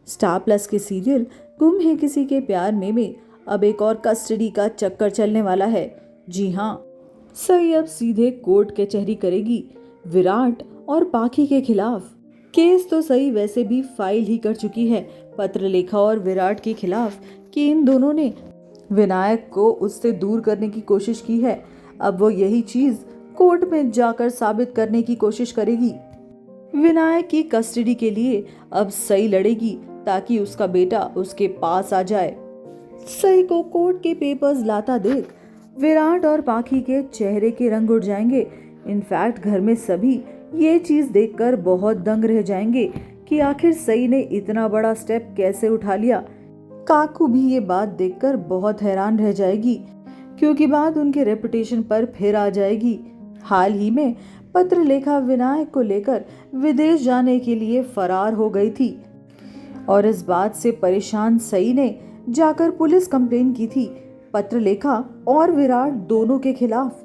Star plus के serial गुम है किसी के प्यार में अब एक और कस्टडी का चक्कर चलने वाला है। जी हाँ, सई अब सीधे कोर्ट कचहरी करेगी विराट और पाखी के खिलाफ। केस तो सई वैसे भी फाइल ही कर चुकी है पत्रलेखा और विराट के खिलाफ कि इन दोनों ने विनायक को उससे दूर करने की कोशिश की है। अब वो यही चीज कोर्ट में जाकर साबित करने की कोशिश करेगी। विनायक की कस्टडी के लिए अब सई लड़ेगी ताकि उसका बेटा उसके पास आ जाए। सई को कोर्ट के पेपर्स लाता देख विराट और पाखी के चेहरे के रंग उड़ जाएंगे। इनफैक्ट घर में सभी ये चीज देखकर बहुत दंग रह जाएंगे कि आखिर सई ने इतना बड़ा स्टेप कैसे उठा लिया। काकू भी ये बात देखकर बहुत हैरान रह जाएगी क्योंकि बात उनके रेपुटेशन पर फिर आ जाएगी। हाल ही में पत्रलेखा विनायक को लेकर विदेश जाने के लिए फरार हो गई थी और इस बात से परेशान सई ने जाकर पुलिस कंप्लेन की थी पत्रलेखा और विराट दोनों के खिलाफ,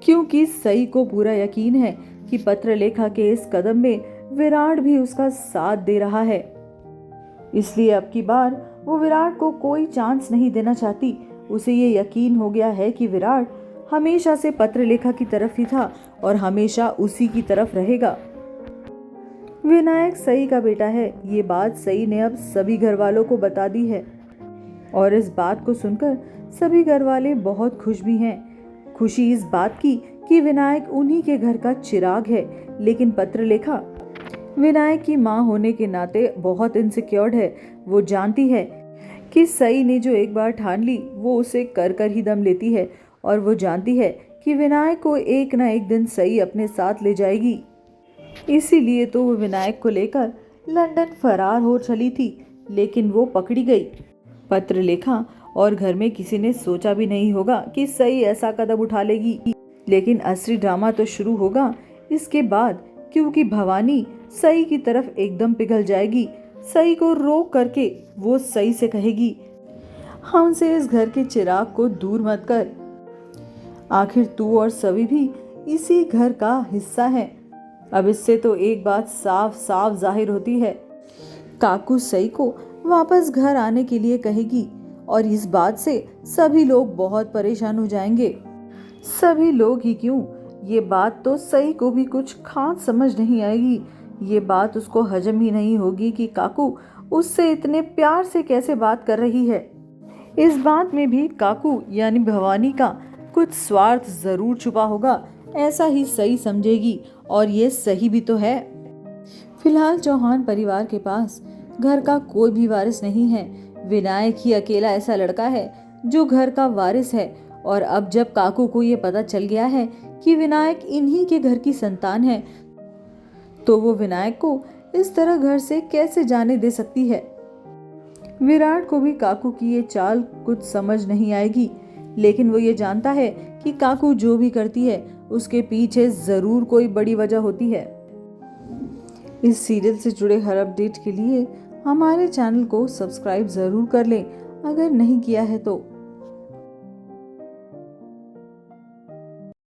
क्योंकि सई को पूरा यकीन है कि पत्रलेखा के इस कदम में विराट भी उसका साथ दे रहा है। इसलिए अब की बार वो विराट को कोई चांस नहीं देना चाहती। उसे ये यकीन हो गया है कि विराट हमेशा से पत्रलेखा की तरफ ही था और हमेशा उसी की तरफ रहेगा। विनायक सई का बेटा है, ये बात सई ने अब सभी घर वालों को बता दी है और इस बात को सुनकर सभी घर वाले बहुत खुश भी हैं। खुशी इस बात की कि विनायक उन्हीं के घर का चिराग है, लेकिन पत्रलेखा विनायक की मां होने के नाते बहुत इनसिक्योर्ड है। वो जानती है कि सई ने जो एक बार ठान ली वो उसे कर कर ही दम लेती है और वो जानती है कि विनायक को एक ना एक दिन सई अपने साथ ले जाएगी। इसीलिए तो वो विनायक को लेकर लंदन फरार हो चली थी, लेकिन वो पकड़ी गई। पत्रलेखा और घर में किसी ने सोचा भी नहीं होगा कि सई ऐसा कदम उठा लेगी, लेकिन असली ड्रामा तो शुरू होगा इसके बाद, क्योंकि भवानी सई की तरफ एकदम पिघल जाएगी। सई को रोक करके वो सई से कहेगी, हमसे इस घर के चिराग को दूर मत कर, आखिर तू और सभी भी इसी घर का हिस्सा है। अब इससे तो एक बात साफ साफ जाहिर होती है, काकू सई को वापस घर आने के लिए कहेगी और इस बात से सभी लोग बहुत परेशान हो जाएंगे। सभी लोग ही क्यों, ये बात तो सई को भी कुछ खास समझ नहीं आएगी। ये बात उसको हजम ही नहीं होगी कि काकू उससे इतने प्यार से कैसे बात कर रही है। इस बात में भी काकू यानी भवानी का कुछ स्वार्थ जरूर छुपा होगा, ऐसा ही सई समझेगी और ये सही भी तो है। फिलहाल चौहान परिवार के पास घर का कोई भी वारिस नहीं है। विनायक ही अकेला ऐसा लड़का है जो घर का वारिस है और अब जब काकू को ये पता चल गया है कि विनायक इन्हीं के घर की संतान है, तो वो विनायक को इस तरह घर से कैसे जाने दे सकती है। विराट को भी काकू की ये चाल कुछ समझ नहीं आएगी, लेकिन वो ये जानता है कि काकू जो भी करती है उसके पीछे जरूर कोई बड़ी वजह होती है। इस सीरियल से जुड़े हर अपडेट के लिए हमारे चैनल को सब्सक्राइब जरूर कर लें अगर नहीं किया है तो।